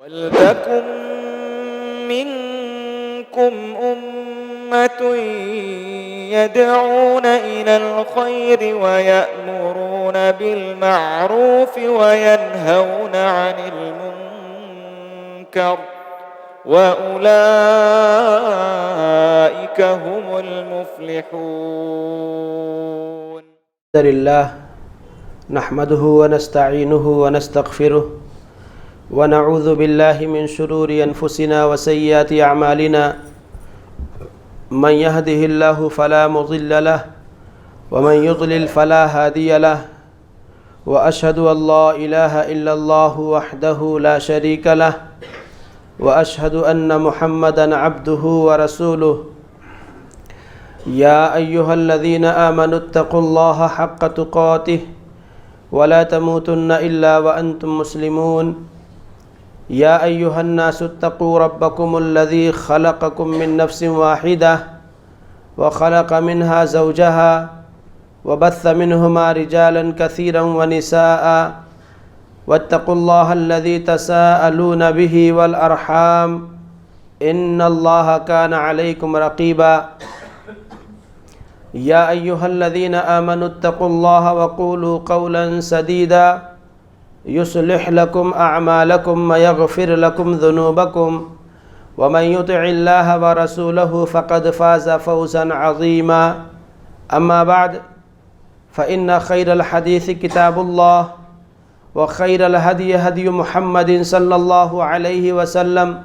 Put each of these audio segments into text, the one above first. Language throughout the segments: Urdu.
وَلْتَكُنْ مِنْكُمْ أُمَّةٌ يَدْعُونَ إِلَى الْخَيْرِ وَيَأْمُرُونَ بِالْمَعْرُوفِ وَيَنْهَوْنَ عَنِ الْمُنْكَرِ وَأُولَئِكَ هُمُ الْمُفْلِحُونَ. الحمد لله نحمده ونستعينه ونستغفره ونعوذ بالله من شرور أنفسنا وسيئات أعمالنا من يهده الله فلا مضل له ومن يضلل فلا هادي له وأشهد أن لا إله إلا الله وحده لا شريك له وأشهد أن محمدا عبده ورسوله. يا أيها الذين آمنوا اتقوا الله حق تقاته ولا تموتن إلا وأنتم مسلمون. يا أيها الناس اتقوا ربكم الذي خلقكم من نفس واحدة وخلق منها زوجها وبث منهما رجالا كثيرا ونساء واتقوا الله الذي تساءلون به والأرحام إن الله كان عليكم رقيبا. يا أيها الذين آمنوا اتقوا الله وقولوا قولا سديدا يصلح لكم أعمالكم ويغفر لكم ذنوبكم ومن يطع الله ورسوله فقد فاز فوزا عظيما. أما بعد فإن خير الحديث كتاب الله وخير الهدي هدي محمد صلى الله عليه وسلم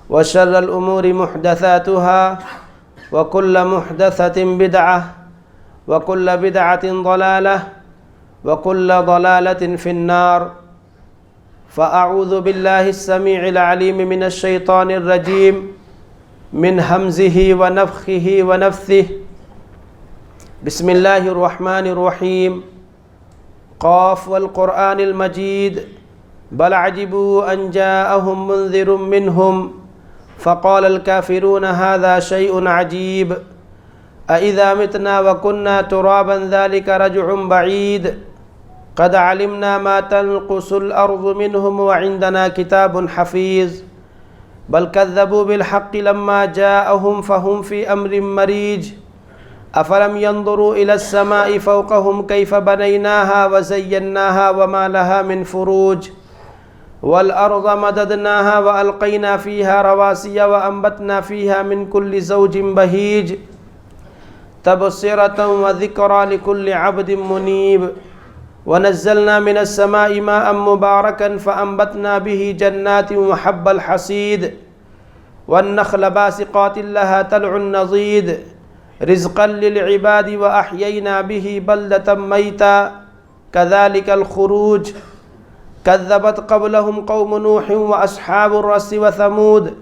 وشر الأمور محدثاتها وكل محدثة بدعة وكل بدعة ضلالة وكل ضلالة في النار. فأعوذ بالله السميع العليم من الشيطان الرجيم من همزه ونفخه ونفثه. بسم الله الرحمن الرحيم. قاف والقرآن المجيد بل عجبوا أن جاءهم منذر منهم فقال الكافرون هذا شيء عجيب أإذا متنا وكنا ترابا ذلك رجع بعيد قد علمنا ما تنقص الأرض منهم وعندنا كتاب حفيظ بل كذبوا بالحق لما جاءهم فهم في أمر مريج أفلم ينظروا إلى السماء فوقهم كيف بنيناها وزيناها وما لها من فروج والأرض مددناها وألقينا فيها رواسي وأنبتنا فيها من كل زوج بهيج تبصرة وذكرى لكل عبد منيب ونزلنا من السماء ماء مباركا فأنبتنا به جنات وحب الحصيد والنخل باسقات لها تلع نضيد رزقا للعباد وأحيينا به بلدة ميتا كذلك الخروج كذبت قبلهم قوم نوح وأصحاب الرس وثمود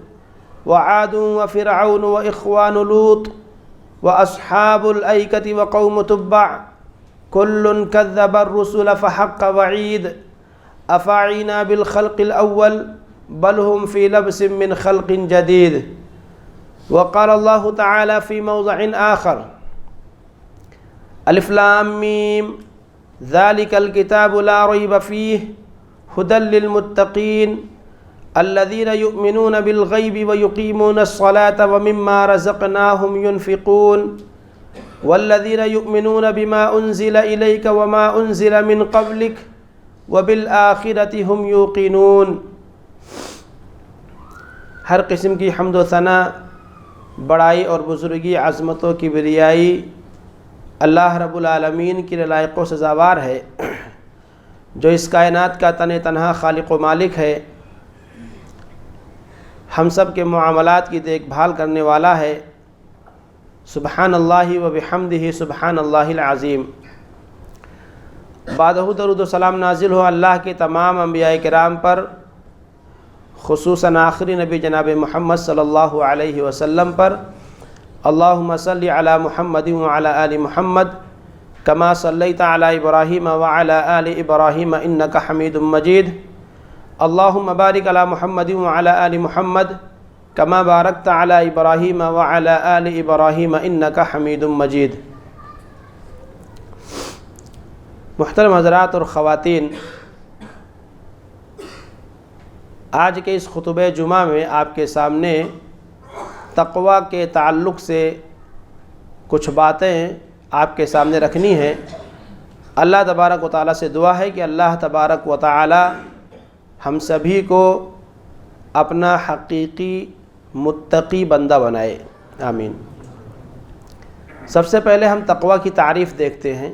وعاد وفرعون وإخوان لوط وأصحاب الأيكة وقوم تبع كل كذب الرسل فحق وعيد أفعينا بالخلق الأول بل هم في لبس من خلق جديد. وقال الله تعالى في موضع آخر ألف لام ميم ذلك الكتاب لا ريب فيه هدى للمتقين الذين يؤمنون بالغيب ويقيمون الصلاة ومما رزقناهم ينفقون والذين يؤمنون بما أنزل إليك وما أنزل من قبلك وبالآخرة هم يوقنون. ہر قسم کی حمد و ثنا بڑائی اور بزرگی عظمت و کبریائی اللہ رب العالمین کی لائق و سزاوار ہے جو اس کائنات کا تن تنہا خالق و مالک ہے، ہم سب کے معاملات کی دیکھ بھال کرنے والا ہے. سبحان اللہ و بحمدہ سبحان اللہ العظیم. بعدہ درود و سلام نازل ہو اللہ کے تمام انبیاء کرام پر، خصوصاً آخری نبی جناب محمد صلی اللہ علیہ وسلم پر. اللہم صلی علی محمد وعلی آل محمد کما صلیت علی ابراہیم وعلی آل ابراہیم انک حمید مجید. اللہم بارک علی محمد وعلی آل محمد کما بارکت علی ابراہیم وعلی آل ابراہیم انک حمید مجید. محترم حضرات اور خواتین، آج کے اس خطبہ جمعہ میں آپ کے سامنے تقوی کے تعلق سے کچھ باتیں آپ کے سامنے رکھنی ہیں۔ اللہ تبارک و تعالیٰ سے دعا ہے کہ اللہ تبارک و تعالیٰ ہم سبھی کو اپنا حقیقی متقی بندہ بنائے، آمین۔ سب سے پہلے ہم تقوی کی تعریف دیکھتے ہیں۔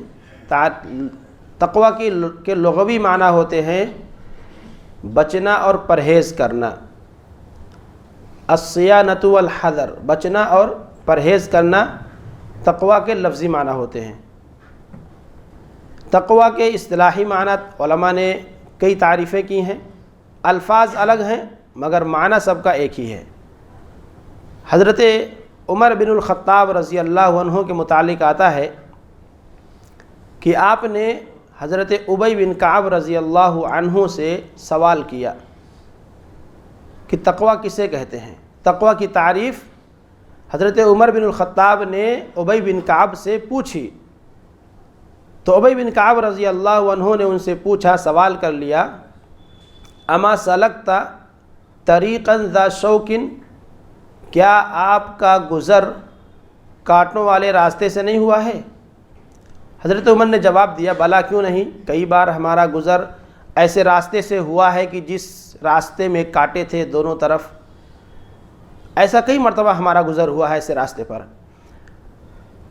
تقوی کے لغوی معنی ہوتے ہیں بچنا اور پرہیز کرنا، الصیانۃ والحذر، بچنا اور پرہیز کرنا تقوی کے لفظی معنی ہوتے ہیں۔ تقوی کے اصطلاحی معنی علماء نے کئی تعریفیں کی ہیں، الفاظ الگ ہیں مگر معنی سب کا ایک ہی ہے۔ حضرت عمر بن الخطاب رضی اللہ عنہ کے متعلق آتا ہے کہ آپ نے حضرت ابی بن کعب رضی اللہ عنہ سے سوال کیا کہ تقوی کسے کہتے ہیں۔ تقوی کی تعریف حضرت عمر بن الخطاب نے ابی بن کعب سے پوچھی، تو ابی بن کعب رضی اللہ عنہ نے ان سے پوچھا، سوال کر لیا، اما سلکت طریقا ذا شوک، کیا آپ کا گزر کانٹوں والے راستے سے نہیں ہوا ہے؟ حضرت عمر نے جواب دیا، بلا کیوں نہیں، کئی بار ہمارا گزر ایسے راستے سے ہوا ہے کہ جس راستے میں کانٹے تھے دونوں طرف، ایسا کئی مرتبہ ہمارا گزر ہوا ہے ایسے راستے پر۔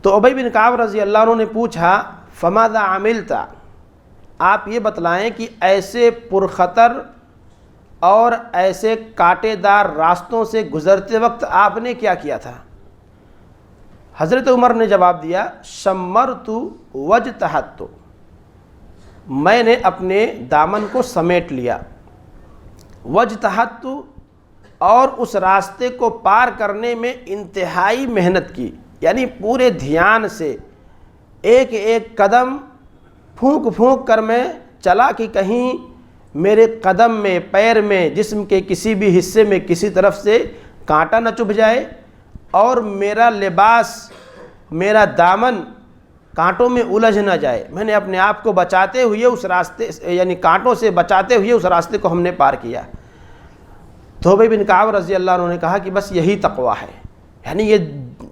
تو ابی بن کعب رضی اللہ عنہ نے پوچھا، فماذا عملت، آپ یہ بتلائیں کہ ایسے پرخطر اور ایسے کانٹے دار راستوں سے گزرتے وقت آپ نے کیا کیا تھا؟ حضرت عمر نے جواب دیا، شمرت واجتہدت، میں نے اپنے دامن کو سمیٹ لیا، واجتہدت، اور اس راستے کو پار کرنے میں انتہائی محنت کی، یعنی پورے دھیان سے ایک ایک قدم پھونک پھونک کر میں چلا کہ کہیں میرے قدم میں، پیر میں، جسم کے کسی بھی حصے میں کسی طرف سے کانٹا نہ چبھ جائے اور میرا لباس، میرا دامن کانٹوں میں الجھ نہ جائے۔ میں نے اپنے آپ کو بچاتے ہوئے اس راستے، یعنی کانٹوں سے بچاتے ہوئے اس راستے کو ہم نے پار کیا۔ تو ابی بن کعب رضی اللہ عنہ نے کہا کہ بس یہی تقوی ہے، یعنی یہ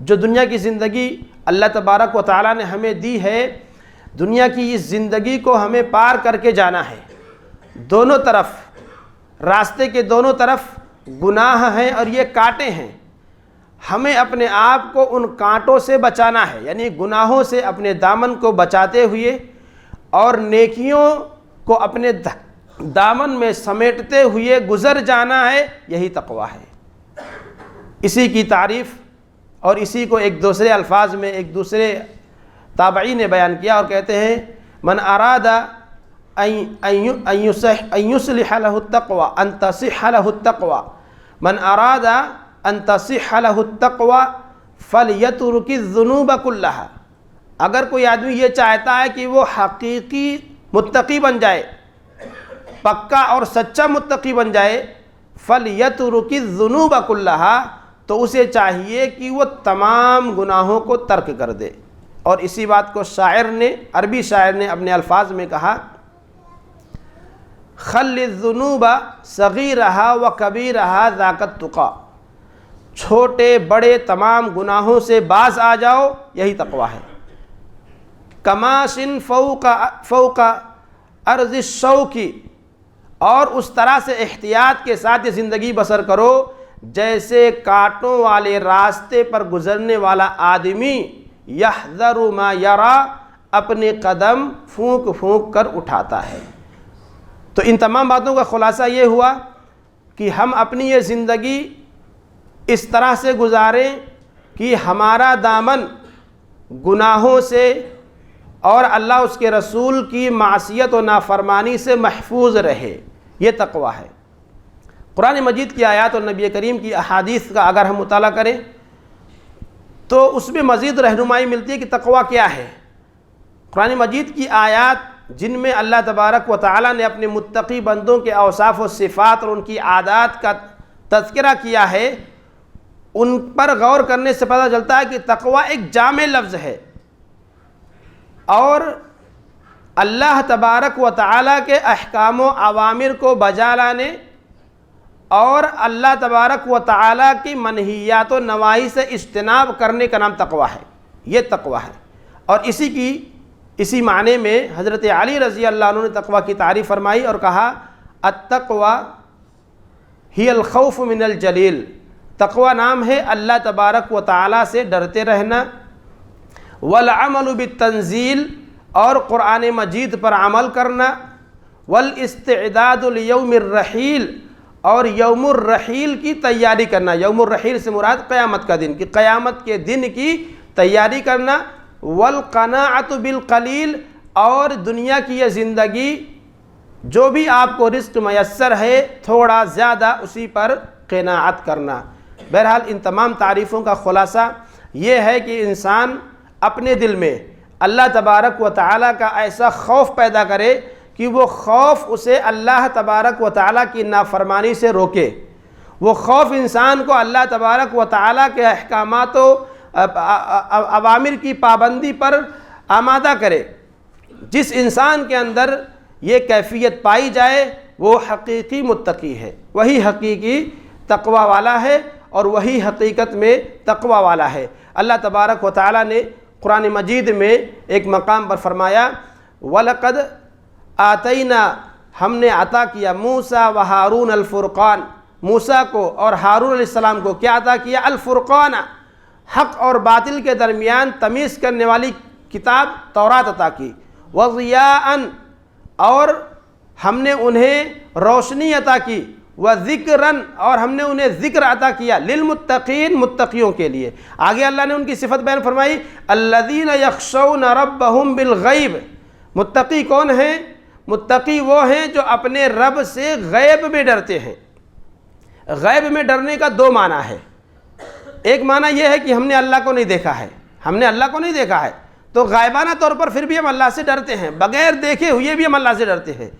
جو دنیا کی زندگی اللہ تبارک و تعالیٰ نے ہمیں دی ہے، دنیا کی اس زندگی کو ہمیں پار کر کے جانا ہے۔ دونوں طرف، راستے کے دونوں طرف گناہ ہیں اور یہ کانٹے ہیں، ہمیں اپنے آپ کو ان کانٹوں سے بچانا ہے، یعنی گناہوں سے اپنے دامن کو بچاتے ہوئے اور نیکیوں کو اپنے دامن میں سمیٹتے ہوئے گزر جانا ہے، یہی تقوی ہے۔ اسی کی تعریف اور اسی کو ایک دوسرے الفاظ میں ایک دوسرے تابعی نے بیان کیا اور کہتے ہیں، من اراد ان یصلح له التقوى ان تصح له التقوى، من اراد ان تصح له التقوى فلیترک الذنوب کلها، اگر کوئی آدمی یہ چاہتا ہے کہ وہ حقیقی متقی بن جائے، پکا اور سچا متقی بن جائے، فلیترک الذنوب کلها، تو اسے چاہیے کہ وہ تمام گناہوں کو ترک کر دے۔ اور اسی بات کو شاعر نے، عربی شاعر نے اپنے الفاظ میں کہا، خل الذنوب صغیرہا و کبیرہا ذاک التقی، چھوٹے بڑے تمام گناہوں سے باز آ جاؤ، یہی تقوی ہے۔ کماشن فوق ارض الشوک، اور اس طرح سے احتیاط کے ساتھ یہ زندگی بسر کرو جیسے کانٹوں والے راستے پر گزرنے والا آدمی یحذر ما یرا، اپنے قدم پھونک پھونک کر اٹھاتا ہے۔ تو ان تمام باتوں کا خلاصہ یہ ہوا کہ ہم اپنی یہ زندگی اس طرح سے گزاریں کہ ہمارا دامن گناہوں سے اور اللہ اس کے رسول کی معصیت و نافرمانی سے محفوظ رہے، یہ تقوی ہے۔ قرآن مجید کی آیات اور نبی کریم کی احادیث کا اگر ہم مطالعہ کریں تو اس میں مزید رہنمائی ملتی ہے کہ تقوی کیا ہے۔ قرآن مجید کی آیات جن میں اللہ تبارک و تعالیٰ نے اپنے متقی بندوں کے اوصاف و صفات اور ان کی عادات کا تذکرہ کیا ہے، ان پر غور کرنے سے پتہ چلتا ہے کہ تقوی ایک جامع لفظ ہے اور اللہ تبارک و تعالیٰ کے احکام و اوامر کو بجا لانے اور اللہ تبارک و تعالیٰ کی منہیات و نواہی سے اجتناب کرنے کا نام تقویٰ ہے، یہ تقویٰ ہے۔ اور اسی معنی میں حضرت علی رضی اللہ عنہ نے تقویٰ کی تعریف فرمائی اور کہا التقویٰ ہی الخوف من الجلیل، تقویٰ نام ہے اللہ تبارک و تعالیٰ سے ڈرتے رہنا، والعمل بالتنزیل، اور قرآن مجید پر عمل کرنا، والاستعداد لیوم الرحیل، اور یوم الرحیل کی تیاری کرنا۔ یوم الرحیل سے مراد قیامت کا دن، کہ قیامت کے دن کی تیاری کرنا، والقناعۃ بالقلیل، اور دنیا کی یہ زندگی جو بھی آپ کو رزق میسر ہے تھوڑا زیادہ اسی پر قناعت کرنا۔ بہرحال ان تمام تعریفوں کا خلاصہ یہ ہے کہ انسان اپنے دل میں اللہ تبارک و تعالیٰ کا ایسا خوف پیدا کرے کہ وہ خوف اسے اللہ تبارک و تعالیٰ کی نافرمانی سے روکے، وہ خوف انسان کو اللہ تبارک و تعالیٰ کے احکامات و اوامر کی پابندی پر آمادہ کرے۔ جس انسان کے اندر یہ کیفیت پائی جائے وہ حقیقی متقی ہے، وہی حقیقی تقویٰ والا ہے، اور وہی حقیقت میں تقویٰ والا ہے۔ اللہ تبارک و تعالیٰ نے قرآن مجید میں ایک مقام پر فرمایا وَلَقَدْ آتَيْنَا، ہم نے عطا کیا موسیٰ و ہارون الفرقان، موسیٰ کو اور ہارون علیہ السلام کو کیا عطا کیا؟ الفرقان، حق اور باطل کے درمیان تمیز کرنے والی کتاب تورات عطا کی، وَضِيَاءً، اور ہم نے انہیں روشنی عطا کی، وَذِكْرًا، اور ہم نے انہیں ذکر عطا کیا، للمتقین، متقیوں کے لیے۔ آگے اللہ نے ان کی صفت بیان فرمائی الذین یخشون ربہم بالغیب، متقی کون ہیں؟ متقی وہ ہیں جو اپنے رب سے غیب میں ڈرتے ہیں۔ غیب میں ڈرنے کا دو معنی ہے، ایک معنی یہ ہے کہ ہم نے اللہ کو نہیں دیکھا ہے، ہم نے اللہ کو نہیں دیکھا ہے تو غائبانہ طور پر پھر بھی ہم اللہ سے ڈرتے ہیں، بغیر دیکھے ہوئے بھی ہم اللہ سے ڈرتے ہیں۔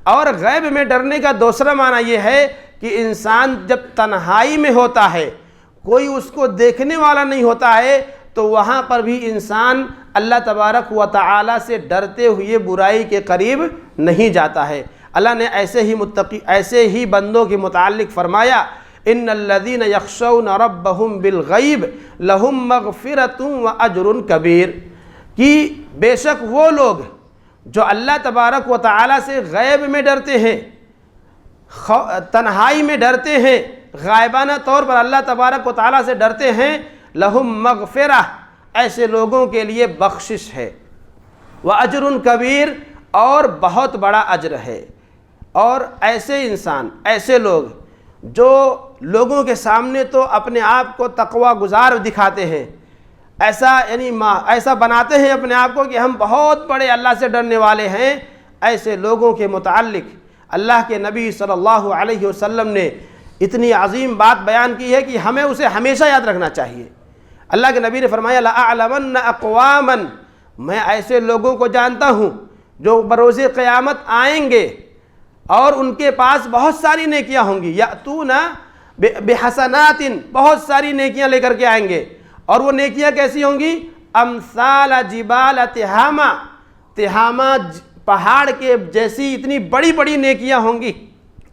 اور غیب میں ڈرنے کا دوسرا معنی یہ ہے کہ انسان جب تنہائی میں ہوتا ہے، کوئی اس کو دیکھنے والا نہیں ہوتا ہے، تو وہاں پر بھی انسان اللہ تبارک و تعالیٰ سے ڈرتے ہوئے برائی کے قریب نہیں جاتا ہے۔ اللہ نے ایسے ہی بندوں کے متعلق فرمایا ان الذین یخشون ربہم بالغیب لہم مغفرۃ واجر کبیر، کہ بے شک وہ لوگ جو اللہ تبارک و تعالیٰ سے غیب میں ڈرتے ہیں، تنہائی میں ڈرتے ہیں، غائبانہ طور پر اللہ تبارک و تعالیٰ سے ڈرتے ہیں، لہم مغفرہ، ایسے لوگوں کے لیے بخشش ہے، واجر کبیر، اور بہت بڑا اجر ہے۔ اور ایسے انسان، ایسے لوگ جو لوگوں کے سامنے تو اپنے آپ کو تقویٰ گزار دکھاتے ہیں، ایسا بناتے ہیں اپنے آپ کو کہ ہم بہت بڑے اللہ سے ڈرنے والے ہیں، ایسے لوگوں کے متعلق اللہ کے نبی صلی اللہ علیہ وسلم نے اتنی عظیم بات بیان کی ہے کہ ہمیں اسے ہمیشہ یاد رکھنا چاہیے۔ اللہ کے نبی نے فرمایا لَأَعْلَمَنَّ أَقْوَامًا، میں ایسے لوگوں کو جانتا ہوں جو بروز قیامت آئیں گے اور ان کے پاس بہت ساری نیکیاں ہوں گی، یأتون بحسنات، بہت ساری نیکیاں لے کر کے آئیں گے، اور وہ نیکیاں کیسی ہوں گی؟ امثال جبال تہامہ، تہامہ پہاڑ کے جیسی اتنی بڑی بڑی نیکیاں ہوں گی،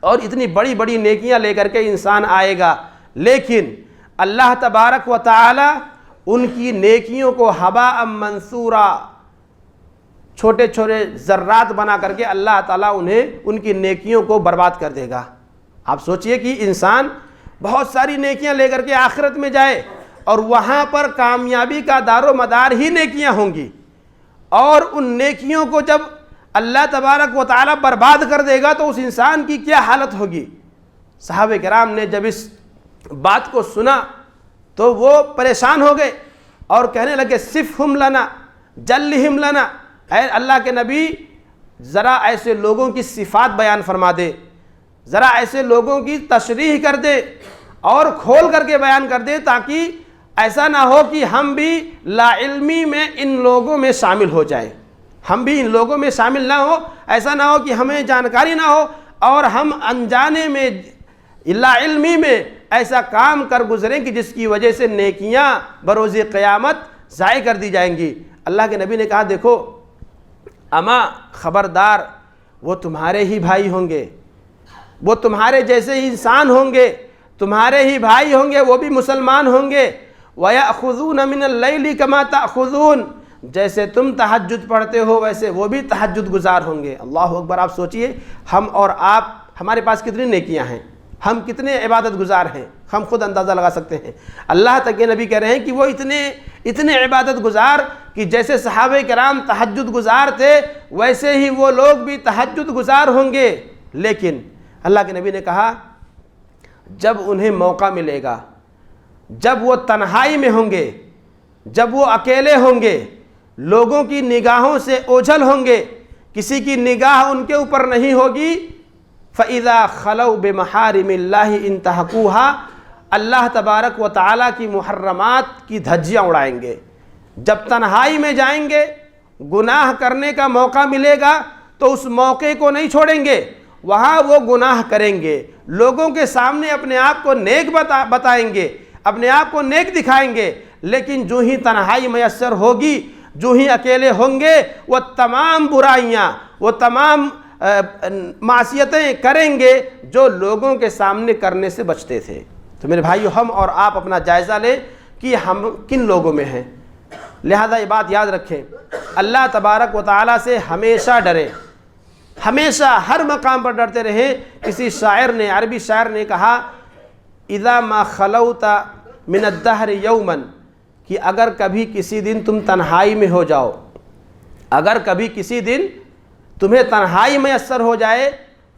اور اتنی بڑی بڑی نیکیاں لے کر کے انسان آئے گا، لیکن اللہ تبارک و تعالی ان کی نیکیوں کو ہباء منثورا، چھوٹے چھوٹے ذرات بنا کر کے اللہ تعالیٰ انہیں ان کی نیکیوں کو برباد کر دے گا۔ آپ سوچئے کہ انسان بہت ساری نیکیاں لے کر کے آخرت میں جائے اور وہاں پر کامیابی کا دار و مدار ہی نیکیاں ہوں گی، اور ان نیکیوں کو جب اللہ تبارک و تعالیٰ برباد کر دے گا تو اس انسان کی کیا حالت ہوگی۔ صحابہ کرام نے جب اس بات کو سنا تو وہ پریشان ہو گئے اور کہنے لگے صفہم لنا جلہم لنا، اے اللہ کے نبی ذرا ایسے لوگوں کی صفات بیان فرما دے، ذرا ایسے لوگوں کی تشریح کر دے اور کھول کر کے بیان کر دے، تاکہ ایسا نہ ہو کہ ہم بھی لا علمی میں ان لوگوں میں شامل ہو جائیں، ہم بھی ان لوگوں میں شامل نہ ہو، ایسا نہ ہو کہ ہمیں جانکاری نہ ہو اور ہم انجانے میں لا علمی میں ایسا کام کر گزریں کہ جس کی وجہ سے نیکیاں بروز قیامت ضائع کر دی جائیں گی۔ اللہ کے نبی نے کہا دیکھو اما خبردار، وہ تمہارے ہی بھائی ہوں گے، وہ تمہارے جیسے ہی انسان ہوں گے، تمہارے ہی بھائی ہوں گے، وہ بھی مسلمان ہوں گے۔ وَيَأْخُذُونَ مِنَ اللَّيْلِ كَمَا تَأْخُذُونَ، جیسے تم تہجد پڑھتے ہو ویسے وہ بھی تہجد گزار ہوں گے۔ اللہ اکبر! آپ سوچئے ہم اور آپ، ہمارے پاس کتنی نیکیاں ہیں، ہم کتنے عبادت گزار ہیں، ہم خود اندازہ لگا سکتے ہیں۔ اللہ تک کے نبی کہہ رہے ہیں کہ وہ اتنے عبادت گزار کہ جیسے صحابہ کرام تہجد گزار تھے ویسے ہی وہ لوگ بھی تہجد گزار ہوں گے۔ لیکن اللہ کے نبی نے کہا جب انہیں موقع ملے گا، جب وہ تنہائی میں ہوں گے، جب وہ اکیلے ہوں گے، لوگوں کی نگاہوں سے اوجھل ہوں گے، کسی کی نگاہ ان کے اوپر نہیں ہوگی، فَإِذَا خَلَوْا بِمَحَارِمِ اللَّهِ انْتَهَكُوهَا، اللہ تبارک و تعالیٰ کی محرمات کی دھجیاں اڑائیں گے۔ جب تنہائی میں جائیں گے، گناہ کرنے کا موقع ملے گا تو اس موقع کو نہیں چھوڑیں گے، وہاں وہ گناہ کریں گے، لوگوں کے سامنے اپنے آپ کو نیک بتائیں گے، اپنے آپ کو نیک دکھائیں گے، لیکن جو ہی تنہائی میسر ہوگی، جو ہی اکیلے ہوں گے، وہ تمام برائیاں، وہ تمام معصیتیں کریں گے جو لوگوں کے سامنے کرنے سے بچتے تھے۔ تو میرے بھائیو، ہم اور آپ اپنا جائزہ لیں کہ ہم کن لوگوں میں ہیں۔ لہذا یہ بات یاد رکھیں، اللہ تبارک و تعالیٰ سے ہمیشہ ڈریں، ہمیشہ ہر مقام پر ڈرتے رہیں۔ کسی شاعر نے، عربی شاعر نے کہا اذا ما خلوت من الدہر یوما، کہ اگر کبھی کسی دن تم تنہائی میں ہو جاؤ، اگر کبھی کسی دن تمہیں تنہائی میسر ہو جائے،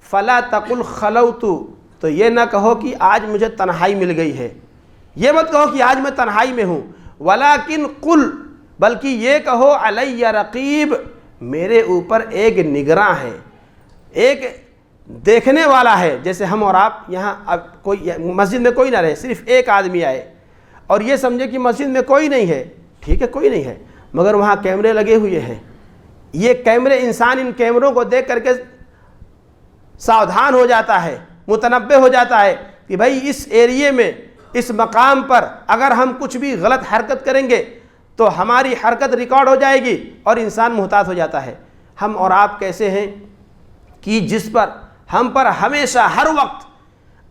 فلا تقل خلوت، تو یہ نہ کہو کہ آج مجھے تنہائی مل گئی ہے، یہ مت کہو کہ آج میں تنہائی میں ہوں، ولیکن قل، بلکہ یہ کہو علی رقیب، میرے اوپر ایک نگراں ہے، ایک دیکھنے والا ہے۔ جیسے ہم اور آپ یہاں، اب کوئی مسجد میں کوئی نہ رہے، صرف ایک آدمی آئے اور یہ سمجھے کہ مسجد میں کوئی نہیں ہے، ٹھیک ہے کوئی نہیں ہے، مگر وہاں کیمرے لگے ہوئے ہیں، یہ کیمرے، انسان ان کیمروں کو دیکھ کر کے ساودھان ہو جاتا ہے، متنبہ ہو جاتا ہے کہ بھائی اس ایریے میں، اس مقام پر اگر ہم کچھ بھی غلط حرکت کریں گے تو ہماری حرکت ریکارڈ ہو جائے گی، اور انسان محتاط ہو جاتا ہے۔ ہم اور آپ کیسے ہیں کہ جس پر ہم پر ہمیشہ ہر وقت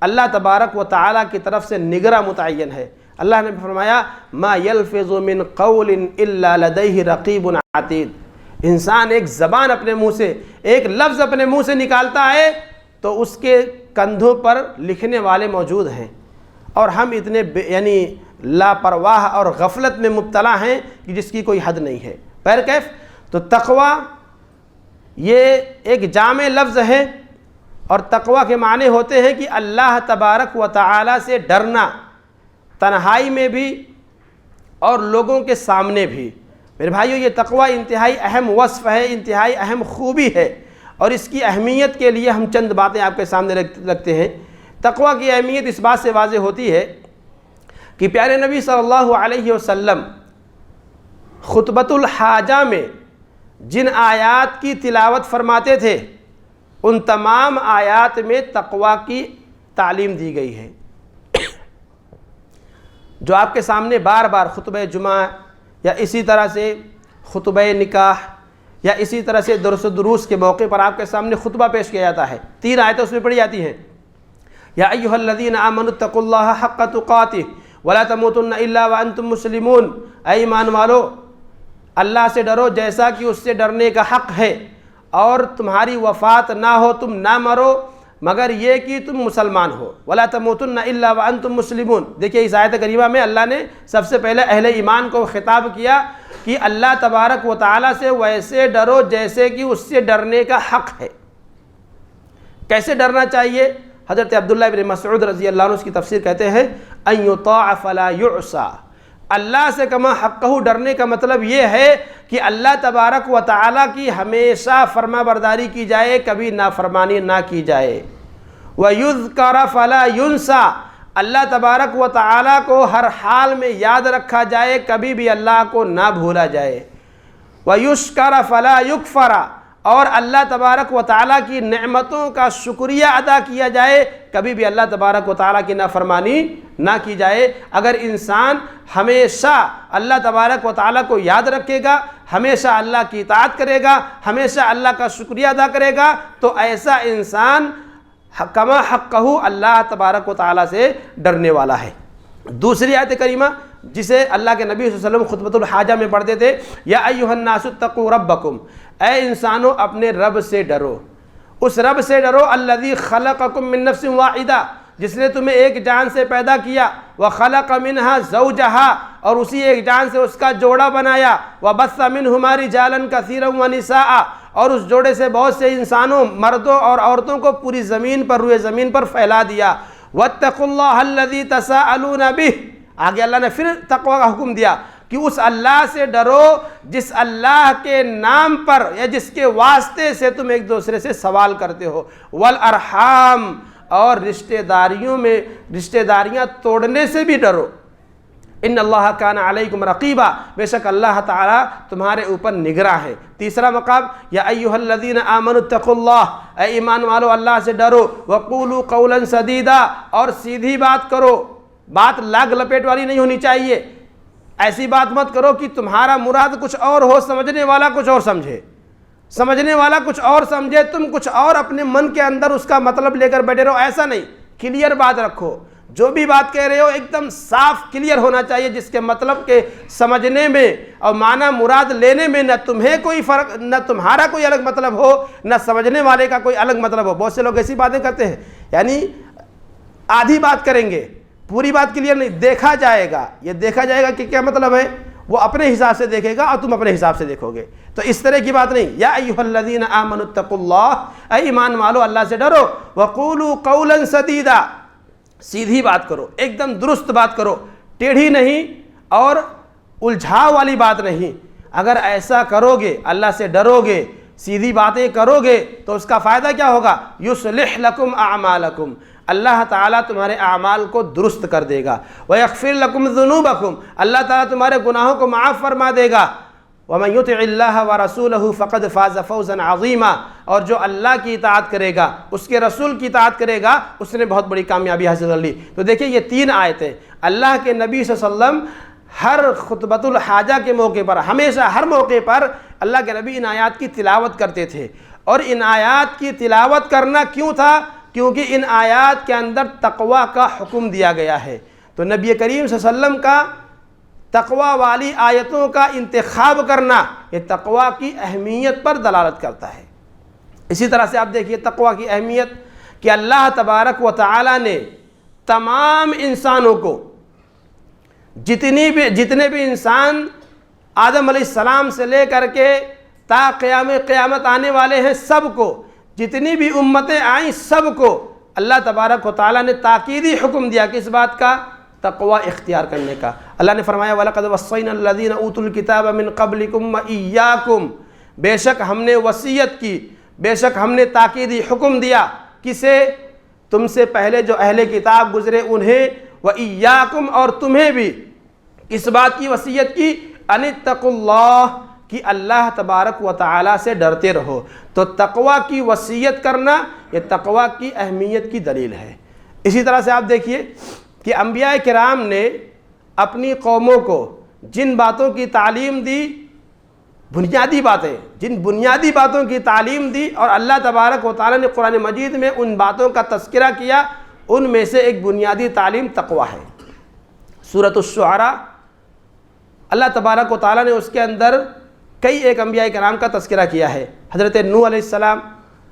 اللہ تبارک و تعالیٰ کی طرف سے نگراں متعین ہے۔ اللہ نے فرمایا ما یلفظ من قول الا لدیہ رقیب عتید، انسان ایک زبان اپنے منہ سے، ایک لفظ اپنے منہ سے نکالتا ہے تو اس کے کندھوں پر لکھنے والے موجود ہیں، اور ہم اتنے یعنی لاپرواہ اور غفلت میں مبتلا ہیں کہ جس کی کوئی حد نہیں ہے۔ بہرکیف تو تقوی یہ ایک جامع لفظ ہے، اور تقوی کے معنی ہوتے ہیں کہ اللہ تبارک و تعالیٰ سے ڈرنا، تنہائی میں بھی اور لوگوں کے سامنے بھی۔ میرے بھائیو، یہ تقوی انتہائی اہم وصف ہے، انتہائی اہم خوبی ہے، اور اس کی اہمیت کے لیے ہم چند باتیں آپ کے سامنے رکھتے ہیں۔ تقوی کی اہمیت اس بات سے واضح ہوتی ہے کہ پیارے نبی صلی اللہ علیہ وسلم خطبۃ الحاجہ میں جن آیات کی تلاوت فرماتے تھے، ان تمام آیات میں تقوی کی تعلیم دی گئی ہے۔ جو آپ کے سامنے بار بار خطبہ جمعہ یا اسی طرح سے خطبہ نکاح یا اسی طرح سے درس و دروس کے موقع پر آپ کے سامنے خطبہ پیش کیا جاتا ہے، 3 آیتیں اس میں پڑھی جاتی ہیں۔ یا ایھا الذین آمنوا اتقوا اللہ حق تقاتہ ولا تموتن الا وانتم مسلمون، اے ایمان والو اللہ سے ڈرو جیسا کہ اس سے ڈرنے کا حق ہے، اور تمہاری وفات نہ ہو، تم نہ مرو مگر یہ کہ تم مسلمان ہو، ولا تموتن الا وانتم مسلمون۔ دیکھیے اس آیت کریمہ میں اللہ نے سب سے پہلے اہل ایمان کو خطاب کیا کہ اللہ تبارک و تعالیٰ سے ویسے ڈرو جیسے کہ اس سے ڈرنے کا حق ہے۔ کیسے ڈرنا چاہیے؟ حضرت عبداللہ بن مسعود رضی اللہ عنہ اس کی تفسیر کہتے ہیں ان یطاع فلا یعصى، اللہ سے کما حقہ ڈرنے کا مطلب یہ ہے کہ اللہ تبارک و تعالیٰ کی ہمیشہ فرما برداری کی جائے، کبھی نافرمانی نہ کی جائے۔ وَيُذْكَرَ فَلَا يُنْسَى، اللہ تبارک و تعالیٰ کو ہر حال میں یاد رکھا جائے، کبھی بھی اللہ کو نہ بھولا جائے۔ وَيُشْكَرَ فَلَا يُكْفَرَ، اور اللہ تبارک و تعالیٰ کی نعمتوں کا شکریہ ادا کیا جائے، کبھی بھی اللہ تبارک و تعالیٰ کی نافرمانی نہ کی جائے۔ اگر انسان ہمیشہ اللہ تبارک و تعالیٰ کو یاد رکھے گا، ہمیشہ اللہ کی اطاعت کرے گا، ہمیشہ اللہ کا شکریہ ادا کرے گا، تو ایسا انسان کما حقہ اللہ تبارک و تعالیٰ سے ڈرنے والا ہے۔ دوسری آیت کریمہ جسے اللہ کے نبی صلی اللہ علیہ وسلم خطبۃ الحاجہ میں پڑھتے تھے، یا ایھا الناس اتقوا ربکم، اے انسانوں اپنے رب سے ڈرو، اس رب سے ڈرو الذی خلقکم من نفس واحدہ، جس نے تمہیں ایک جان سے پیدا کیا، وخلق منہا زوجہا، اور اسی ایک جان سے اس کا جوڑا بنایا، وبث منہما رجالا کثیرا ونساء، اور اس جوڑے سے بہت سے انسانوں، مردوں اور عورتوں کو پوری زمین پر، روئے زمین پر پھیلا دیا۔ واتقوا اللہ الذی تساءلون بہ، آگے اللہ نے پھر تقوی کا حکم دیا کہ اس اللہ سے ڈرو جس اللہ کے نام پر یا جس کے واسطے سے تم ایک دوسرے سے سوال کرتے ہو، والارحام، اور رشتہ داریاں توڑنے سے بھی ڈرو۔ ان اللہ کان علیکم رقیبا، بے شک اللہ تعالیٰ تمہارے اوپر نگراں ہے۔ تیسرا مقام، یا ایھا الذین آمنوا اتقوا اللہ، اے ایمان والو اللہ سے ڈرو، وقولوا قولا سدیدا، اور سیدھی بات کرو، بات لاگ لپیٹ والی نہیں ہونی چاہیے، ایسی بات مت کرو کہ تمہارا مراد کچھ اور ہو، سمجھنے والا کچھ اور سمجھے، سمجھنے والا کچھ اور سمجھے، تم کچھ اور اپنے من کے اندر اس کا مطلب لے کر بیٹھے رہو، ایسا نہیں، کلیئر بات رکھو، جو بھی بات کہہ رہے ہو ایک دم صاف کلیئر ہونا چاہیے، جس کے مطلب کے سمجھنے میں اور معنی مراد لینے میں نہ تمہیں کوئی فرق، نہ تمہارا کوئی الگ مطلب ہو، نہ سمجھنے والے کا کوئی الگ مطلب ہو۔ بہت سے لوگ ایسی باتیں کرتے ہیں، یعنی آدھی بات کریں گے، پوری بات کلیئر نہیں، دیکھا جائے گا، یہ دیکھا جائے گا کہ کیا مطلب ہے، وہ اپنے حساب سے دیکھے گا اور تم اپنے حساب سے دیکھو گے، تو اس طرح کی بات نہیں۔ یا ایھا الذین آمنوا اتقوا اللہ، اے ایمان والو اللہ سے ڈرو، وقولوا قولا سدیدا، سیدھی بات کرو، ایک دم درست بات کرو، ٹیڑھی نہیں اور الجھاؤ والی بات نہیں۔ اگر ایسا کرو گے، اللہ سے ڈرو گے، سیدھی باتیں کرو گے، تو اس کا فائدہ کیا ہوگا؟ یصلح لکم اعمالکم، اللہ تعالیٰ تمہارے اعمال کو درست کر دے گا، ویغفر لکم ذنوبکم، اللہ تعالیٰ تمہارے گناہوں کو معاف فرما دے گا، ومن یطع اللہ ورسولہ فقد فاز فوزا عظیما، اور جو اللہ کی اطاعت کرے گا، اس کے رسول کی اطاعت کرے گا، اس نے بہت بڑی کامیابی حاصل کر لی۔ تو دیکھیں یہ تین آیتیں اللہ کے نبی صلی اللہ علیہ وسلم ہر خطبۃ الحاجہ کے موقع پر، ہمیشہ ہر موقع پر اللہ کے نبی ان آیات کی تلاوت کرتے تھے۔ اور ان آیات کی تلاوت کرنا کیوں تھا؟ کیونکہ ان آیات کے اندر تقوی کا حکم دیا گیا ہے۔ تو نبی کریم صلی اللہ علیہ وسلم کا تقوی والی آیتوں کا انتخاب کرنا، یہ تقوی کی اہمیت پر دلالت کرتا ہے۔ اسی طرح سے آپ دیکھیے تقوی کی اہمیت کہ اللہ تبارک و تعالی نے تمام انسانوں کو، جتنے بھی انسان آدم علیہ السلام سے لے کر کے تا قیامت آنے والے ہیں، سب کو، جتنی بھی امتیں آئیں سب کو اللہ تبارک و تعالیٰ نے تاکیدی حکم دیا کہ اس بات کا تقوی اختیار کرنے کا۔ اللہ نے فرمایا وَلَقَدْ وَصَّيْنَا الَّذِينَ أُوتُوا الْكِتَابَ مِنْ قَبْلِكُمْ وَإِيَّاكُمْ، بے شک ہم نے وصیت کی، بے شک ہم نے تاکیدی حکم دیا، کسے؟ تم سے پہلے جو اہل کتاب گزرے انہیں، وَإِيَّاكُمْ، اور تمہیں بھی، اس بات کی وصیت کی أَنِ اتَّقُوا اللَّهَ، کہ اللہ تبارک و تعالیٰ سے ڈرتے رہو۔ تو تقوی کی وصیت کرنا یہ تقوی کی اہمیت کی دلیل ہے۔ اسی طرح سے آپ دیکھیے کہ انبیاء کرام نے اپنی قوموں کو جن باتوں کی تعلیم دی، بنیادی باتیں، جن بنیادی باتوں کی تعلیم دی، اور اللہ تبارک و تعالیٰ نے قرآن مجید میں ان باتوں کا تذکرہ کیا، ان میں سے ایک بنیادی تعلیم تقوی ہے۔ سورۃ الشعراء اللہ تبارک و تعالیٰ نے اس کے اندر کئی ایک انبیاء کرام کا تذکرہ کیا ہے۔ حضرت نوح علیہ السلام،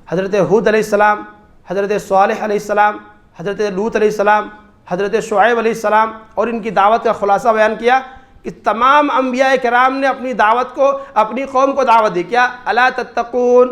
حضرت ہود علیہ السلام، حضرت صالح علیہ السلام، حضرت لوط علیہ السلام، حضرت شعیب علیہ السلام، اور ان کی دعوت کا خلاصہ بیان کیا کہ تمام انبیاء کرام نے اپنی دعوت کو، اپنی قوم کو دعوت دی، کیا؟ الا تتقون،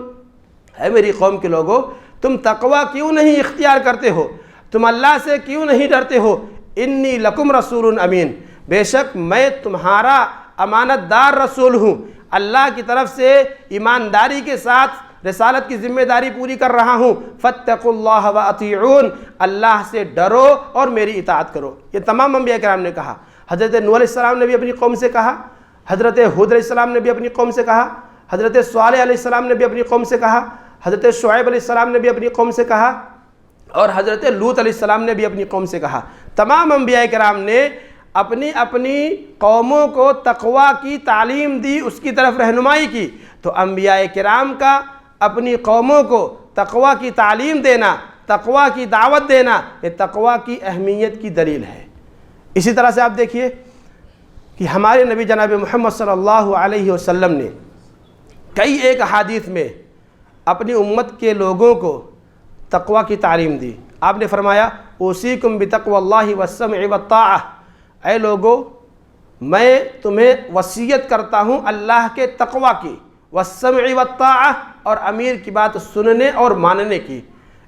اے میری قوم کے لوگو تم تقوی کیوں نہیں اختیار کرتے ہو، تم اللہ سے کیوں نہیں ڈرتے ہو، انی لکم رسول امین، بے شک میں تمہارا امانت دار رسول ہوں، اللہ کی طرف سے ایمانداری کے ساتھ رسالت کی ذمہ داری پوری کر رہا ہوں، فاتقوا اللہ واطیعون، اللہ سے ڈرو اور میری اطاعت کرو۔ یہ تمام انبیاء کرام نے کہا۔ حضرت نوح علیہ السلام نے بھی اپنی قوم سے کہا، حضرت ہود علیہ السلام نے بھی اپنی قوم سے کہا، حضرت صالح علیہ السلام نے بھی اپنی قوم سے کہا، حضرت شعیب علیہ السلام نے بھی اپنی قوم سے کہا، اور حضرت لوط علیہ السلام نے بھی اپنی قوم سے کہا۔ تمام انبیاء کرام نے اپنی قوموں کو تقوی کی تعلیم دی، اس کی طرف رہنمائی کی۔ تو انبیاء کرام کا اپنی قوموں کو تقوی کی تعلیم دینا، تقوی کی دعوت دینا یہ تقوی کی اہمیت کی دلیل ہے۔ اسی طرح سے آپ دیکھیے کہ ہمارے نبی جناب محمد صلی اللہ علیہ وسلم نے کئی ایک احادیث میں اپنی امت کے لوگوں کو تقوی کی تعلیم دی۔ آپ نے فرمایا اوصیکم بتقوی اللہ والسمع والطاعہ، اے لوگو میں تمہیں وصیت کرتا ہوں اللہ کے تقوی کی، والسمع والطاعہ اور امیر کی بات سننے اور ماننے کی۔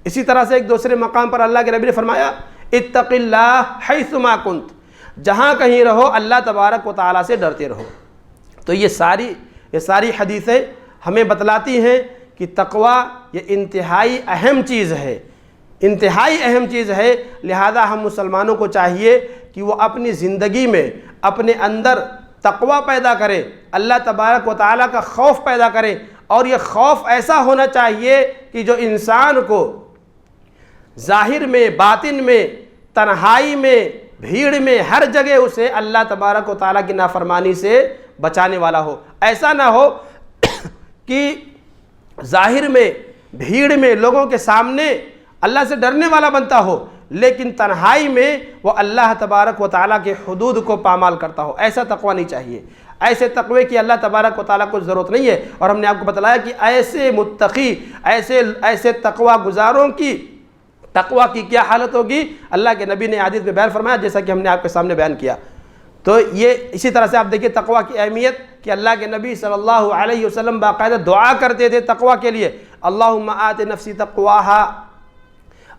اسی طرح سے ایک دوسرے مقام پر اللہ کے نبی نے فرمایا اتق اللہ حیثما کنت، جہاں کہیں رہو اللہ تبارک و تعالیٰ سے ڈرتے رہو۔ تو یہ ساری حدیثیں ہمیں بتلاتی ہیں کہ تقوی یہ انتہائی اہم چیز ہے، انتہائی اہم چیز ہے۔ لہذا ہم مسلمانوں کو چاہیے کہ وہ اپنی زندگی میں اپنے اندر تقوی پیدا کرے، اللہ تبارک و تعالیٰ کا خوف پیدا کرے، اور یہ خوف ایسا ہونا چاہیے کہ جو انسان کو ظاہر میں، باطن میں، تنہائی میں، بھیڑ میں، ہر جگہ اسے اللہ تبارک و تعالیٰ کی نافرمانی سے بچانے والا ہو۔ ایسا نہ ہو کہ ظاہر میں، بھیڑ میں، لوگوں کے سامنے اللہ سے ڈرنے والا بنتا ہو، لیکن تنہائی میں وہ اللہ تبارک و تعالیٰ کے حدود کو پامال کرتا ہو۔ ایسا تقوی نہیں چاہیے۔ ایسے تقوی کی اللہ تبارک و تعالیٰ کو ضرورت نہیں ہے۔ اور ہم نے آپ کو بتلایا کہ ایسے متقی، ایسے تقوی گزاروں کی تقوی کی کیا حالت ہوگی، اللہ کے نبی نے حدیث میں بیان فرمایا، جیسا کہ ہم نے آپ کے سامنے بیان کیا۔ تو یہ اسی طرح سے آپ دیکھیں تقوی کی اہمیت کہ اللہ کے نبی صلی اللہ علیہ وسلم باقاعدہ دعا کرتے تھے تقوی کے لیے، اللہم آت نفسی تقواہا،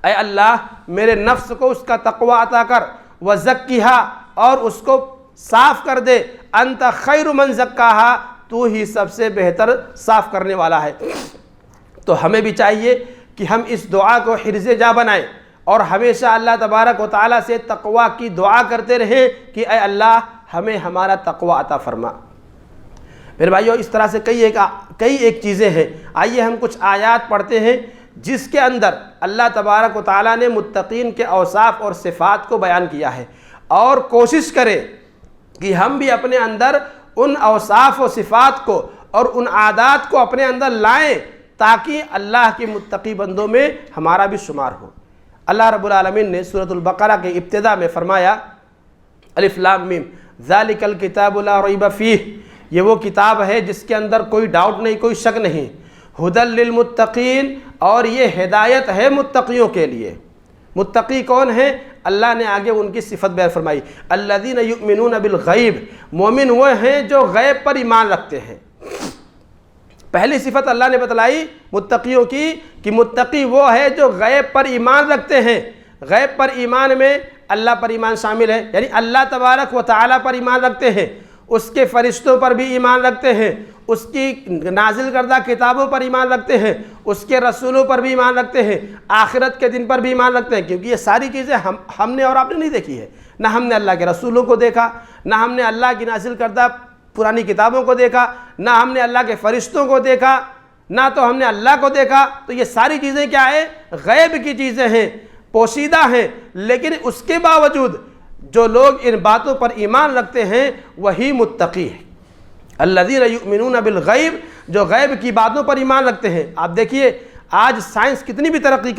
اے اللہ میرے نفس کو اس کا تقوی عطا کر، وزکیہا اور اس کو صاف کر دے، انت خیر من زکاہا تو ہی سب سے بہتر صاف کرنے والا ہے۔ تو ہمیں بھی چاہیے کہ ہم اس دعا کو حرز جا بنائیں اور ہمیشہ اللہ تبارک و تعالیٰ سے تقوی کی دعا کرتے رہیں کہ اے اللہ ہمیں ہمارا تقوی عطا فرما۔ میرے بھائیو اس طرح سے کئی ایک چیزیں ہیں۔ آئیے ہم کچھ آیات پڑھتے ہیں جس کے اندر اللہ تبارک و تعالیٰ نے متقین کے اوصاف اور صفات کو بیان کیا ہے، اور کوشش کریں کہ ہم بھی اپنے اندر ان اوصاف و صفات کو اور ان عادات کو اپنے اندر لائیں تاکہ اللہ کے متقی بندوں میں ہمارا بھی شمار ہو۔ اللہ رب العالمین نے سورۃ البقرہ کے ابتدا میں فرمایا الف لام میم ذالک الکتاب لا ریب فیہ، یہ وہ کتاب ہے جس کے اندر کوئی ڈاؤٹ نہیں، کوئی شک نہیں، ھدی للمتقین، اور یہ ہدایت ہے متقیوں کے لیے۔ متقی کون ہیں؟ اللہ نے آگے ان کی صفت بیان فرمائی، الذین یؤمنون بالغیب، مومن وہ ہیں جو غیب پر ایمان رکھتے ہیں۔ پہلی صفت اللہ نے بتلائی متقیوں کی کہ متقی وہ ہے جو غیب پر ایمان رکھتے ہیں۔ غیب پر ایمان میں اللہ پر ایمان شامل ہے، یعنی اللہ تبارک و تعالیٰ پر ایمان رکھتے ہیں، اس کے فرشتوں پر بھی ایمان رکھتے ہیں، اس کی نازل کردہ کتابوں پر ایمان رکھتے ہیں، اس کے رسولوں پر بھی ایمان رکھتے ہیں، آخرت کے دن پر بھی ایمان رکھتے ہیں، کیونکہ یہ ساری چیزیں ہم نے اور آپ نے نہیں دیکھی ہے۔ نہ ہم نے اللہ کے رسولوں کو دیکھا، نہ ہم نے اللہ کی نازل کردہ پرانی کتابوں کو دیکھا، نہ ہم نے اللہ کے فرشتوں کو دیکھا، نہ تو ہم نے اللہ کو دیکھا۔ تو یہ ساری چیزیں کیا ہیں؟ غیب کی چیزیں ہیں، پوشیدہ ہیں، لیکن اس کے باوجود جو لوگ ان باتوں پر ایمان رکھتے ہیں وہی متقی ہے۔ الذین یؤمنون بالغیب، جو غیب کی باتوں پر ایمان رکھتے ہیں۔ آپ دیکھیے آج سائنس کتنی بھی ترقی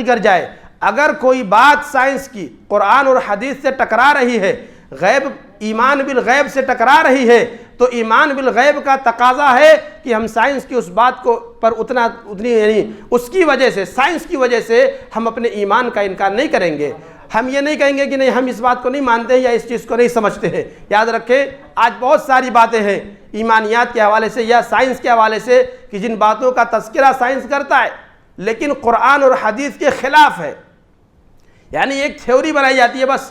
کر جائے، اگر کوئی بات سائنس کی قرآن اور حدیث سے ٹکرا رہی ہے، غیب ایمان بالغیب سے ٹکرا رہی ہے، تو ایمان بالغیب کا تقاضا ہے کہ ہم سائنس کی اس بات کو پر اتنی یعنی اس کی وجہ سے، سائنس کی وجہ سے ہم اپنے ایمان کا انکار نہیں کریں گے۔ ہم یہ نہیں کہیں گے کہ نہیں ہم اس بات کو نہیں مانتے ہیں یا اس چیز کو نہیں سمجھتے ہیں۔ یاد رکھیں آج بہت ساری باتیں ہیں ایمانیات کے حوالے سے یا سائنس کے حوالے سے کہ جن باتوں کا تذکرہ سائنس کرتا ہے لیکن قرآن اور حدیث کے خلاف ہے، یعنی ایک تھیوری بنائی جاتی ہے، بس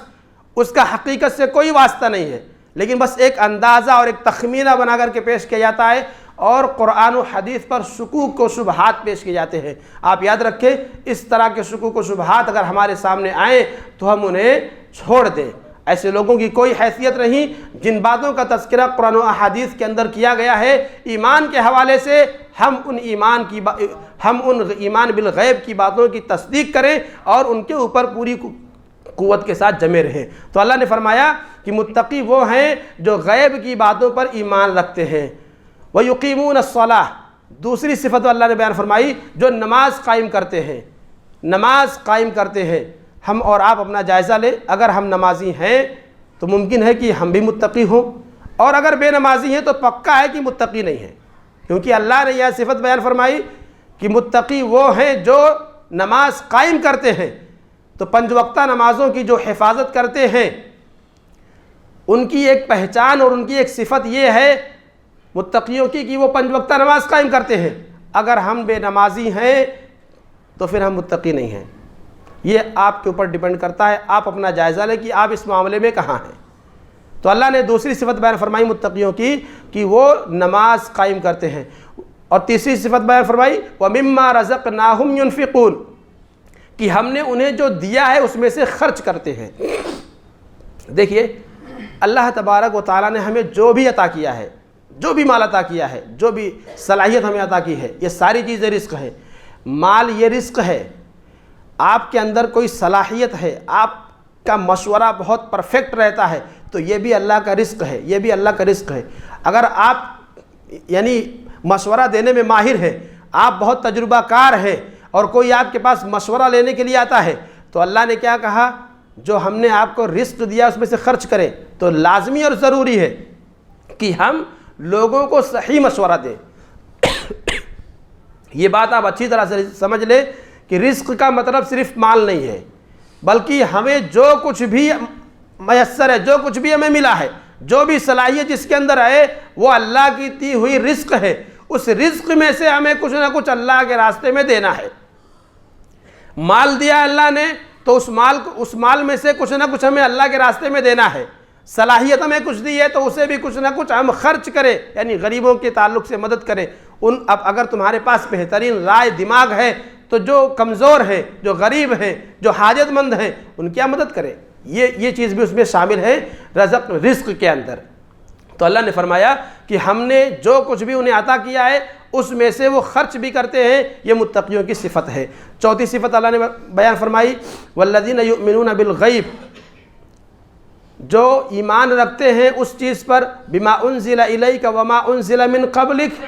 اس کا حقیقت سے کوئی واسطہ نہیں ہے، لیکن بس ایک اندازہ اور ایک تخمینہ بنا کر کے پیش کیا جاتا ہے، اور قرآن و حدیث پر شکوک و شبہات پیش کیے جاتے ہیں۔ آپ یاد رکھیں اس طرح کے شکوک و شبہات اگر ہمارے سامنے آئیں تو ہم انہیں چھوڑ دیں۔ ایسے لوگوں کی کوئی حیثیت نہیں جن باتوں کا تذکرہ قرآن و احادیث کے اندر کیا گیا ہے ایمان کے حوالے سے، ہم ان ایمان بالغیب کی باتوں کی تصدیق کریں اور ان کے اوپر پوری قوت کے ساتھ جمے رہیں۔ تو اللہ نے فرمایا کہ متقی وہ ہیں جو غیب کی باتوں پر ایمان رکھتے ہیں۔ وَيُقِيمُونَ الصَّلَاةَ، دوسری صفت اللہ نے بیان فرمائی جو نماز قائم کرتے ہیں، نماز قائم کرتے ہیں۔ ہم اور آپ اپنا جائزہ لیں، اگر ہم نمازی ہیں تو ممکن ہے کہ ہم بھی متقی ہوں، اور اگر بے نمازی ہیں تو پکا ہے کہ متقی نہیں ہیں، کیونکہ اللہ نے یہ صفت بیان فرمائی کہ متقی وہ ہیں جو نماز قائم کرتے ہیں۔ تو 5 وقتہ نمازوں کی جو حفاظت کرتے ہیں، ان کی ایک پہچان اور ان کی ایک صفت یہ ہے متقیوں کی کہ وہ 5 وقتہ نماز قائم کرتے ہیں۔ اگر ہم بے نمازی ہیں تو پھر ہم متقی نہیں ہیں۔ یہ آپ کے اوپر ڈیپینڈ کرتا ہے، آپ اپنا جائزہ لیں کہ آپ اس معاملے میں کہاں ہیں۔ تو اللہ نے دوسری صفت بیان فرمائی متقیوں کی کہ وہ نماز قائم کرتے ہیں، اور تیسری صفت بیان فرمائی وَمِمَّا رَزَقْنَاهُمْ يُنْفِقُونَ، کہ ہم نے انہیں جو دیا ہے اس میں سے خرچ کرتے ہیں۔ دیکھیے اللہ تبارک و تعالیٰ نے ہمیں جو بھی عطا کیا ہے، جو بھی مال عطا کیا ہے، جو بھی صلاحیت ہمیں عطا کی ہے، یہ ساری چیزیں رزق ہیں۔ مال یہ رزق ہے، آپ کے اندر کوئی صلاحیت ہے، آپ کا مشورہ بہت پرفیکٹ رہتا ہے تو یہ بھی اللہ کا رزق ہے، یہ بھی اللہ کا رزق ہے۔ اگر آپ یعنی مشورہ دینے میں ماہر ہیں، آپ بہت تجربہ کار ہیں، اور کوئی آپ کے پاس مشورہ لینے کے لیے آتا ہے تو اللہ نے کیا کہا؟ جو ہم نے آپ کو رزق دیا اس میں سے خرچ کریں۔ تو لازمی اور ضروری ہے کہ ہم لوگوں کو صحیح مشورہ دیں۔ یہ بات آپ اچھی طرح سے سمجھ لیں کہ رزق کا مطلب صرف مال نہیں ہے، بلکہ ہمیں جو کچھ بھی میسر ہے، جو کچھ بھی ہمیں ملا ہے، جو بھی صلاحیت جس کے اندر ہے، وہ اللہ کی دی ہوئی رزق ہے۔ اس رزق میں سے ہمیں کچھ نہ کچھ اللہ کے راستے میں دینا ہے۔ مال دیا اللہ نے تو اس مال میں سے کچھ نہ کچھ ہمیں اللہ کے راستے میں دینا ہے۔ صلاحیت ہمیں کچھ دی ہے تو اسے بھی کچھ نہ کچھ ہم خرچ کریں، یعنی غریبوں کے تعلق سے مدد کریں۔ اب اگر تمہارے پاس بہترین رائے دماغ ہے تو جو کمزور ہیں، جو غریب ہیں، جو حاجت مند ہیں، ان کی مدد کریں۔ یہ چیز بھی اس میں شامل ہے رزق کے اندر۔ تو اللہ نے فرمایا کہ ہم نے جو کچھ بھی انہیں عطا کیا ہے اس میں سے وہ خرچ بھی کرتے ہیں، یہ متقیوں کی صفت ہے۔ چوتھی صفت اللہ نے بیان فرمائی والذین یؤمنون بالغیب، جو ایمان رکھتے ہیں اس چیز پر بما انزل الیک وما انزل من قبلک،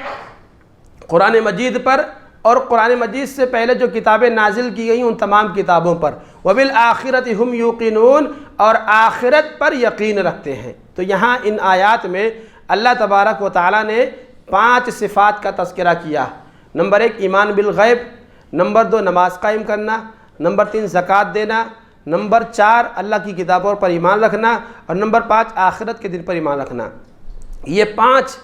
قرآن مجید پر اور قرآن مجید سے پہلے جو کتابیں نازل کی گئیں ان تمام کتابوں پر، وبالآخرۃ ہم یوقنون، اور آخرت پر یقین رکھتے ہیں۔ تو یہاں ان آیات میں اللہ تبارک و تعالیٰ نے 5 صفات کا تذکرہ کیا۔ نمبر 1 ایمان بالغیب، نمبر 2 نماز قائم کرنا، نمبر 3 زکوٰۃ دینا، نمبر 4 اللہ کی کتابوں پر ایمان رکھنا، اور نمبر 5 آخرت کے دن پر ایمان رکھنا۔ یہ 5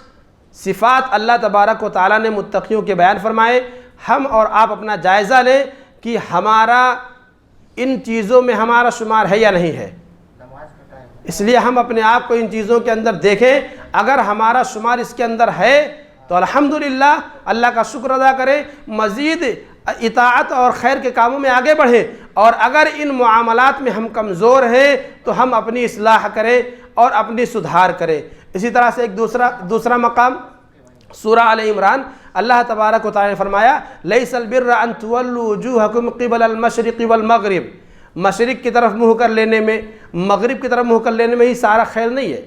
صفات اللہ تبارک و تعالیٰ نے متقیوں کے بیان فرمائے۔ ہم اور آپ اپنا جائزہ لیں کہ ہمارا ان چیزوں میں ہمارا شمار ہے یا نہیں ہے۔ اس لیے ہم اپنے آپ کو ان چیزوں کے اندر دیکھیں، اگر ہمارا شمار اس کے اندر ہے تو الحمدللہ اللہ کا شکر ادا کریں، مزید اطاعت اور خیر کے کاموں میں آگے بڑھیں، اور اگر ان معاملات میں ہم کمزور ہیں تو ہم اپنی اصلاح کریں اور اپنی سدھار کریں۔ اسی طرح سے ایک دوسرا مقام سورہ آل عمران، اللہ تبارک و تعالیٰ نے فرمایا لیس البر ان تولوا وجوہکم قبل المشرق والمغرب، مشرق کی طرف منہ کر لینے میں، مغرب کی طرف منہ کر لینے میں ہی سارا خیر نہیں ہے،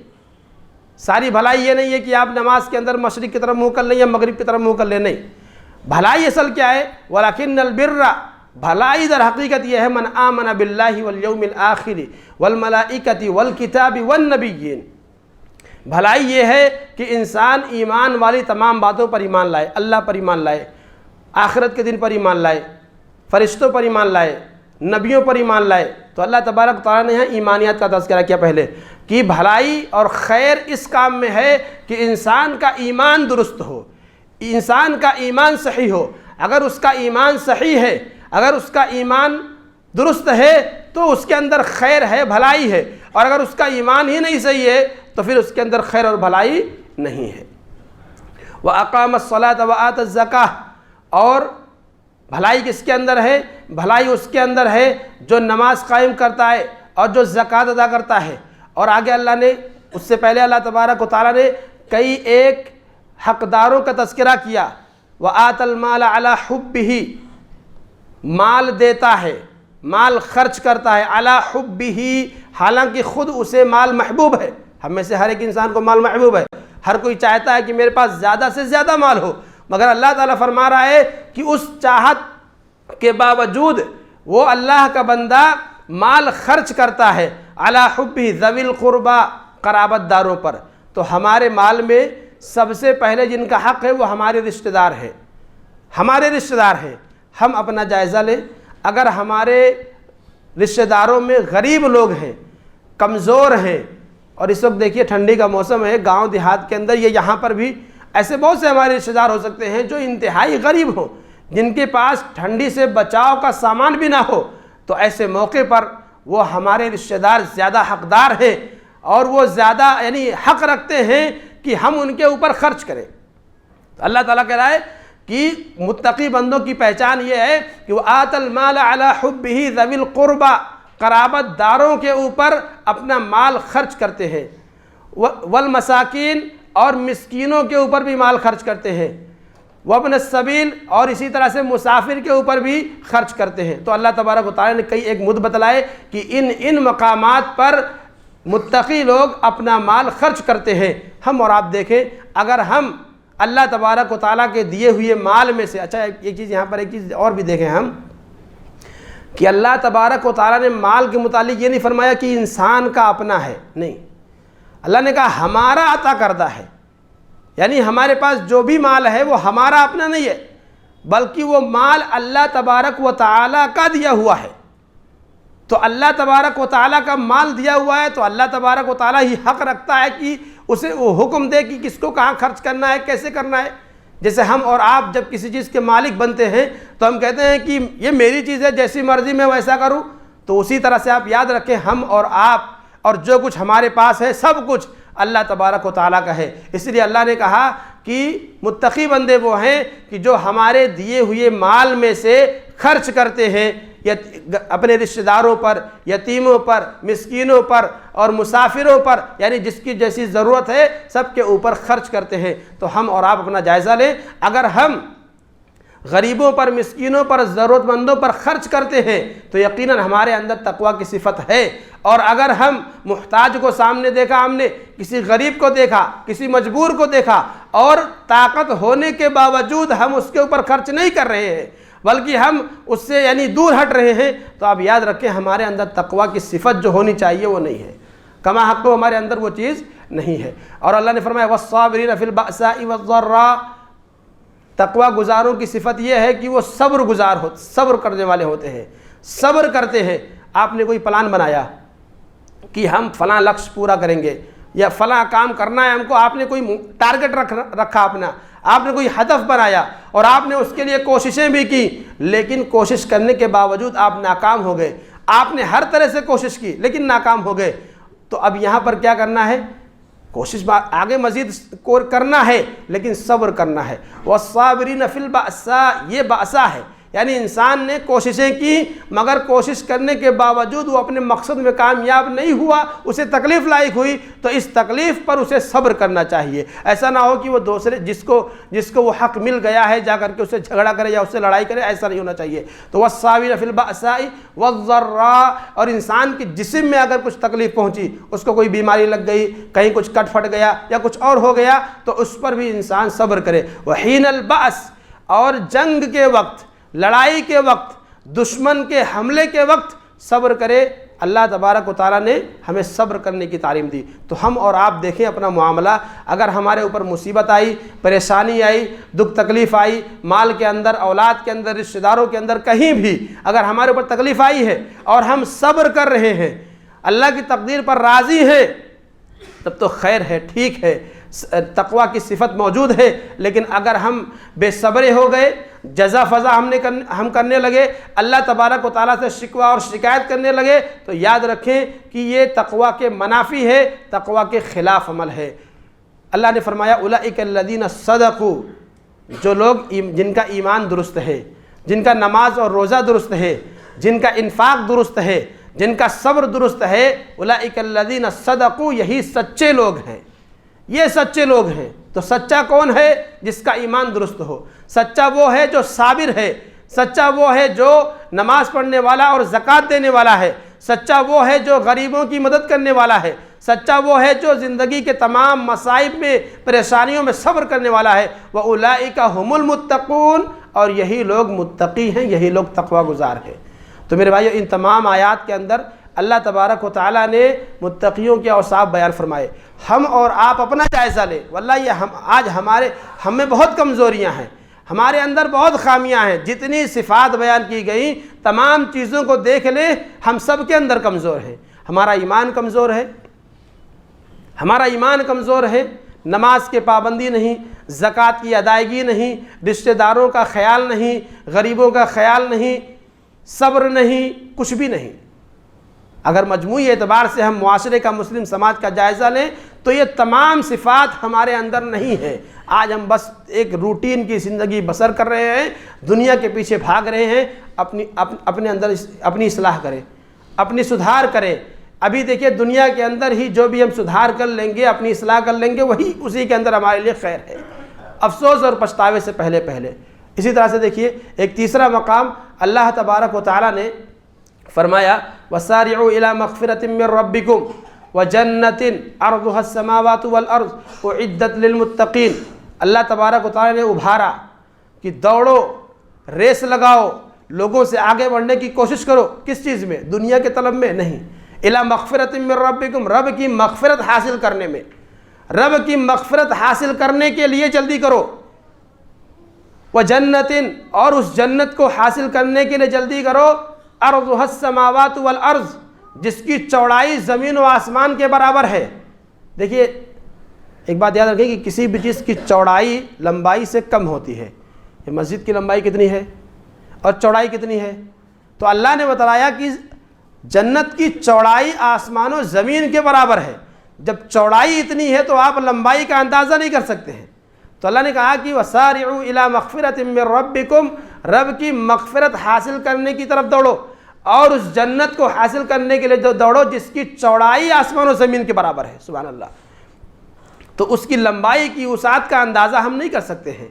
ساری بھلائی یہ نہیں ہے کہ آپ نماز کے اندر مشرق کی طرف منہ کر لیں یا مغرب کی طرف منہ کر لیں، نہیں۔ بھلائی اصل کیا ہے؟ وَلَكِنَّ الْبِرَّ، بھلائی در حقیقت یہ ہے من آمن باللہ والیوم الآخر والملائکۃ والکتاب والنبیین، بھلائی یہ ہے کہ انسان ایمان والی تمام باتوں پر ایمان لائے، اللہ پر ایمان لائے، آخرت کے دن پر ایمان لائے، فرشتوں پر ایمان لائے، نبیوں پر ایمان لائے۔ تو اللہ تبارک تعالیٰ نے یہاں ایمانیات کا تذکرہ کیا پہلے کہ بھلائی اور خیر اس کام میں ہے کہ انسان کا ایمان درست ہو، انسان کا ایمان صحیح ہو۔ اگر اس کا ایمان صحیح ہے، اگر اس کا ایمان درست ہے تو اس کے اندر خیر ہے، بھلائی ہے، اور اگر اس کا ایمان ہی نہیں صحیح ہے تو پھر اس کے اندر خیر اور بھلائی نہیں ہے۔ وَأَقَامَ الصَّلَاةَ وَآتَى الزَّكَاةَ، اور بھلائی کس کے اندر ہے؟ بھلائی اس کے اندر ہے جو نماز قائم کرتا ہے اور جو زکوٰۃ ادا کرتا ہے۔ اور آگے اللہ نے، اس سے پہلے اللہ تبارک و تعالیٰ نے کئی ایک حقداروں کا تذکرہ کیا۔ وَآتَى الْمَالَ عَلَى حُبِّهِ، مال دیتا ہے، مال خرچ کرتا ہے، عَلَى حُبِّهِ، حالانکہ خود اسے مال محبوب ہے۔ ہم میں سے ہر ایک انسان کو مال محبوب ہے، ہر کوئی چاہتا ہے کہ میرے پاس زیادہ سے زیادہ مال ہو، مگر اللہ تعالیٰ فرما رہا ہے کہ اس چاہت کے باوجود وہ اللہ کا بندہ مال خرچ کرتا ہے علی حبہ ذوی القربا، قرابت داروں پر۔ تو ہمارے مال میں سب سے پہلے جن کا حق ہے وہ ہمارے رشتہ دار ہیں، ہمارے رشتہ دار ہیں۔ ہم اپنا جائزہ لیں، اگر ہمارے رشتہ داروں میں غریب لوگ ہیں، کمزور ہیں، اور اس وقت دیکھیے ٹھنڈی کا موسم ہے، گاؤں دیہات کے اندر یہاں پر بھی ایسے بہت سے ہمارے رشتہ دار ہو سکتے ہیں جو انتہائی غریب ہوں، جن کے پاس ٹھنڈی سے بچاؤ کا سامان بھی نہ ہو، تو ایسے موقع پر وہ ہمارے رشتہ دار زیادہ حقدار ہیں اور وہ زیادہ یعنی حق رکھتے ہیں کہ ہم ان کے اوپر خرچ کریں۔ اللہ تعالیٰ کہہ رہا ہے کہ متقی بندوں کی پہچان یہ ہے کہ وہ آت المال علی حبہ ذوی القربا، قرابت داروں کے اوپر اپنا مال خرچ کرتے ہیں، والمساکین، اور مسکینوں کے اوپر بھی مال خرچ کرتے ہیں، وابن السبیل، اور اسی طرح سے مسافر کے اوپر بھی خرچ کرتے ہیں۔ تو اللہ تبارک و تعالیٰ نے کئی ایک مد بتلائے کہ ان مقامات پر متقی لوگ اپنا مال خرچ کرتے ہیں۔ ہم اور آپ دیکھیں، اگر ہم اللہ تبارک و تعالیٰ کے دیے ہوئے مال میں سے، اچھا ایک چیز یہاں پر ایک چیز اور بھی دیکھیں ہم، کہ اللہ تبارک و تعالیٰ نے مال کے متعلق یہ نہیں فرمایا کہ انسان کا اپنا ہے، نہیں، اللہ نے کہا ہمارا عطا کردہ ہے، یعنی ہمارے پاس جو بھی مال ہے وہ ہمارا اپنا نہیں ہے، بلکہ وہ مال اللہ تبارک و تعالیٰ کا دیا ہوا ہے۔ تو اللہ تبارک و تعالیٰ کا مال دیا ہوا ہے تو اللہ تبارک و تعالیٰ ہی حق رکھتا ہے کہ اسے وہ حکم دے کہ کس کو کہاں خرچ کرنا ہے، کیسے کرنا ہے۔ جیسے ہم اور آپ جب کسی چیز کے مالک بنتے ہیں تو ہم کہتے ہیں کہ یہ میری چیز ہے، جیسی مرضی میں ویسا کروں۔ تو اسی طرح سے آپ یاد رکھیں، ہم اور آپ اور جو کچھ ہمارے پاس ہے سب کچھ اللہ تبارک و تعالیٰ کا ہے۔ اس لیے اللہ نے کہا کہ متقی بندے وہ ہیں کہ جو ہمارے دیے ہوئے مال میں سے خرچ کرتے ہیں اپنے رشتہ داروں پر، یتیموں پر، مسکینوں پر اور مسافروں پر، یعنی جس کی جیسی ضرورت ہے سب کے اوپر خرچ کرتے ہیں۔ تو ہم اور آپ اپنا جائزہ لیں، اگر ہم غریبوں پر، مسکینوں پر، ضرورت مندوں پر خرچ کرتے ہیں تو یقیناً ہمارے اندر تقویٰ کی صفت ہے۔ اور اگر ہم محتاج کو سامنے دیکھا، ہم نے کسی غریب کو دیکھا، کسی مجبور کو دیکھا، اور طاقت ہونے کے باوجود ہم اس کے اوپر خرچ نہیں کر رہے ہیں بلکہ ہم اس سے یعنی دور ہٹ رہے ہیں، تو آپ یاد رکھیں ہمارے اندر تقویٰ کی صفت جو ہونی چاہیے وہ نہیں ہے، کما حق ہمارے اندر وہ چیز نہیں ہے۔ اور اللہ نے فرمایا والصابرین فی البأساء والضراء، تقویٰ گزاروں کی صفت یہ ہے کہ وہ صبر کرنے والے ہوتے ہیں، صبر کرتے ہیں۔ آپ نے کوئی پلان بنایا کہ ہم فلاں لکش پورا کریں گے یا فلاں کام کرنا ہے ہم کو، آپ نے کوئی ٹارگٹ رکھا اپنا، آپ نے کوئی ہدف بنایا اور آپ نے اس کے لیے کوششیں بھی کی، لیکن کوشش کرنے کے باوجود آپ ناکام ہو گئے، آپ نے ہر طرح سے کوشش کی لیکن ناکام ہو گئے، تو اب یہاں پر کیا کرنا ہے؟ کوشش آگے مزید کرنا ہے لیکن صبر کرنا ہے۔ والصابرین فی البأساء، یہ بأسا ہے، یعنی انسان نے کوششیں کی مگر کوشش کرنے کے باوجود وہ اپنے مقصد میں کامیاب نہیں ہوا، اسے تکلیف لاحق ہوئی، تو اس تکلیف پر اسے صبر کرنا چاہیے۔ ایسا نہ ہو کہ وہ دوسرے جس کو وہ حق مل گیا ہے جا کر کے اسے جھگڑا کرے یا اس سے لڑائی کرے، ایسا نہیں ہونا چاہیے۔ تو والصابرین فی البأساء والضراء، اور انسان کے جسم میں اگر کچھ تکلیف پہنچی، اس کو کوئی بیماری لگ گئی، کہیں کچھ کٹ پھٹ گیا یا کچھ اور ہو گیا، تو اس پر بھی انسان صبر کرے۔ وحین البأس، اور جنگ کے وقت، لڑائی کے وقت، دشمن کے حملے کے وقت صبر کرے۔ اللہ تبارک و تعالیٰ نے ہمیں صبر کرنے کی تعلیم دی۔ تو ہم اور آپ دیکھیں اپنا معاملہ، اگر ہمارے اوپر مصیبت آئی، پریشانی آئی، دکھ تکلیف آئی، مال کے اندر، اولاد کے اندر، رشتہ داروں کے اندر، کہیں بھی اگر ہمارے اوپر تکلیف آئی ہے اور ہم صبر کر رہے ہیں، اللہ کی تقدیر پر راضی ہیں، تب تو خیر ہے، ٹھیک ہے، تقویٰ کی صفت موجود ہے۔ لیکن اگر ہم بے صبرے ہو گئے، جزا فضا ہم کرنے لگے، اللہ تبارک و تعالیٰ سے شکوہ اور شکایت کرنے لگے، تو یاد رکھیں کہ یہ تقویٰ کے منافی ہے، تقویٰ کے خلاف عمل ہے۔ اللہ نے فرمایا اولئک الذین صدقوا، جو لوگ جن کا ایمان درست ہے، جن کا نماز اور روزہ درست ہے، جن کا انفاق درست ہے، جن کا صبر درست ہے، اولئک الذین صدقوا، یہی سچے لوگ ہیں، یہ سچے لوگ ہیں۔ تو سچا کون ہے؟ جس کا ایمان درست ہو۔ سچا وہ ہے جو صابر ہے، سچا وہ ہے جو نماز پڑھنے والا اور زکوٰۃ دینے والا ہے، سچا وہ ہے جو غریبوں کی مدد کرنے والا ہے، سچا وہ ہے جو زندگی کے تمام مصائب میں، پریشانیوں میں صبر کرنے والا ہے۔ وَأُولَئِكَ هُمُ الْمُتَّقُونَ، اور یہی لوگ متقی ہیں، یہی لوگ تقوی گزار ہیں۔ تو میرے بھائیو، ان تمام آیات کے اندر اللہ تبارک و تعالیٰ نے متقیوں کے اوصاف بیان فرمائے۔ ہم اور آپ اپنا جائزہ لیں، واللہ یہ آج ہم میں بہت کمزوریاں ہیں، ہمارے اندر بہت خامیاں ہیں۔ جتنی صفات بیان کی گئیں تمام چیزوں کو دیکھ لیں، ہم سب کے اندر کمزور ہیں۔ ہمارا ایمان کمزور ہے، ہمارا ایمان کمزور ہے، نماز کے پابندی نہیں، زکوٰۃ کی ادائیگی نہیں، رشتہ داروں کا خیال نہیں، غریبوں کا خیال نہیں، صبر نہیں، کچھ بھی نہیں۔ اگر مجموعی اعتبار سے ہم معاشرے کا، مسلم سماج کا جائزہ لیں تو یہ تمام صفات ہمارے اندر نہیں ہیں۔ آج ہم بس ایک روٹین کی زندگی بسر کر رہے ہیں، دنیا کے پیچھے بھاگ رہے ہیں۔ اپنے اندر اپنی اصلاح کریں، اپنی سدھار کریں۔ ابھی دیکھیے دنیا کے اندر ہی جو بھی ہم سدھار کر لیں گے، اپنی اصلاح کر لیں گے، وہی اسی کے اندر ہمارے لیے خیر ہے، افسوس اور پچھتاوے سے پہلے۔ اسی طرح سے دیکھیے ایک تیسرا مقام اللہ تبارک و تعالیٰ نے فرمایا وَسَارِعُوا إِلَىٰ مَغْفِرَةٍ مِّن رَّبِّكُمْ وَجَنَّةٍ عَرْضُهَا السَّمَاوَاتُ وَالْأَرْضُ أُعِدَّتْ لِلْمُتَّقِينَ۔ اللہ تبارک و تعالیٰ نے ابھارا کہ دوڑو، ریس لگاؤ، لوگوں سے آگے بڑھنے کی کوشش کرو۔ کس چیز میں؟ دنیا کے طلب میں نہیں، إِلَىٰ مَغْفِرَةٍ مِّن رَّبِّكُمْ، رب کی مغفرت حاصل کرنے میں، رب کی مغفرت حاصل کرنے کے لیے جلدی کرو۔ وَجَنَّةٍ، اور اس جنت کو حاصل کرنے کے لیے جلدی کرو، عرضها السماوات والارض، جس کی چوڑائی زمین و آسمان کے برابر ہے۔ دیکھیے ایک بات یاد رکھیں کہ کسی بھی چیز کی چوڑائی لمبائی سے کم ہوتی ہے۔ یہ مسجد کی لمبائی کتنی ہے اور چوڑائی کتنی ہے؟ تو اللہ نے بتلایا کہ جنت کی چوڑائی آسمان و زمین کے برابر ہے۔ جب چوڑائی اتنی ہے تو آپ لمبائی کا اندازہ نہیں کر سکتے ہیں۔ تو اللہ نے کہا کہ وَسَارِعُوا إِلَىٰ مَغْفِرَةٍ مِّن رَّبِّكُمْ، رب کی مغفرت حاصل کرنے کی طرف دوڑو، اور اس جنت کو حاصل کرنے کے لیے دوڑو جس کی چوڑائی آسمان و زمین کے برابر ہے۔ سبحان اللہ۔ تو اس کی لمبائی کی وسعت کا اندازہ ہم نہیں کر سکتے ہیں۔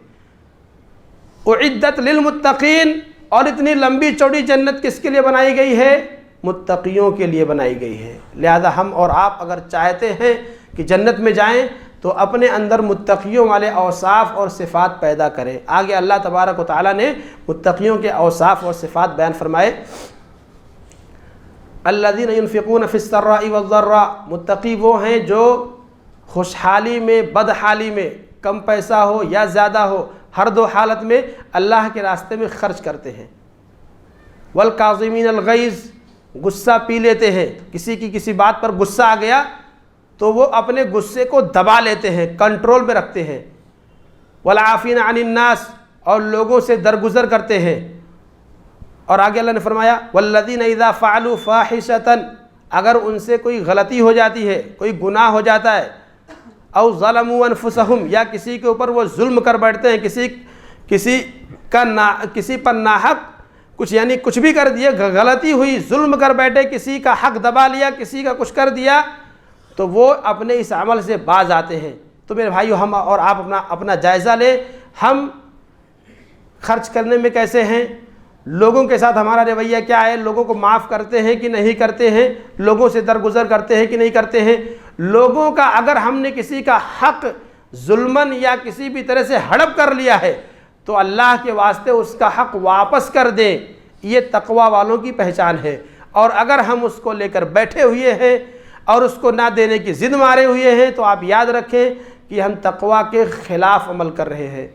اعدت للمتقین، اور اتنی لمبی چوڑی جنت کس کے لیے بنائی گئی ہے؟ متقیوں کے لیے بنائی گئی ہے۔ لہذا ہم اور آپ اگر چاہتے ہیں کہ جنت میں جائیں تو اپنے اندر متقیوں والے اوصاف اور صفات پیدا کریں۔ آگے اللہ تبارک و تعالیٰ نے متقیوں کے اوصاف اور صفات بیان فرمائے۔ الذین ينفقون فی السراء والضراء، متقی وہ ہیں جو خوشحالی میں، بدحالی میں، کم پیسہ ہو یا زیادہ ہو، ہر دو حالت میں اللہ کے راستے میں خرچ کرتے ہیں۔ والکاظمین الغیظ، غصہ پی لیتے ہیں، کسی کی کسی بات پر غصہ آ گیا تو وہ اپنے غصے کو دبا لیتے ہیں، کنٹرول میں رکھتے ہیں۔ والعافین عن الناس، اور لوگوں سے درگزر کرتے ہیں۔ اور آگے اللہ نے فرمایا والذین اذا فعلوا فاحشۃ، اگر ان سے کوئی غلطی ہو جاتی ہے، کوئی گناہ ہو جاتا ہے، او ظلموا انفسہم، یا کسی کے اوپر وہ ظلم کر بیٹھتے ہیں، کسی پر ناحق کچھ، یعنی کچھ بھی کر دیا، غلطی ہوئی، ظلم کر بیٹھے، کسی کا حق دبا لیا، کسی کا کچھ کر دیا، تو وہ اپنے اس عمل سے باز آتے ہیں۔ تو میرے بھائیو، ہم اور آپ اپنا جائزہ لیں، ہم خرچ کرنے میں کیسے ہیں، لوگوں کے ساتھ ہمارا رویہ کیا ہے، لوگوں کو معاف کرتے ہیں کہ نہیں کرتے ہیں، لوگوں سے درگزر کرتے ہیں کہ نہیں کرتے ہیں۔ لوگوں کا اگر ہم نے کسی کا حق ظلماً یا کسی بھی طرح سے ہڑپ کر لیا ہے تو اللہ کے واسطے اس کا حق واپس کر دیں، یہ تقوی والوں کی پہچان ہے۔ اور اگر ہم اس کو لے کر بیٹھے ہوئے ہیں اور اس کو نہ دینے کی ضد مارے ہوئے ہیں تو آپ یاد رکھیں کہ ہم تقوی کے خلاف عمل کر رہے ہیں۔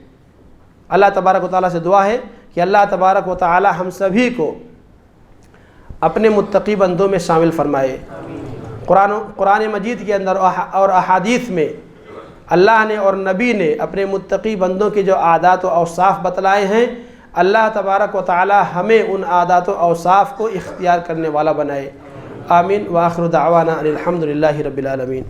اللہ تبارک و تعالیٰ سے دعا ہے کہ اللہ تبارک و تعالیٰ ہم سبھی کو اپنے متقی بندوں میں شامل فرمائے۔ قرآن مجید کے اندر اور احادیث میں اللہ نے اور نبی نے اپنے متقی بندوں کے جو عادات و اوصاف بتلائے ہیں، اللہ تبارک و تعالیٰ ہمیں ان عادات و اوصاف کو اختیار کرنے والا بنائے۔ آمین۔ وآخر دعوانا ان الحمد للہ رب العالمین۔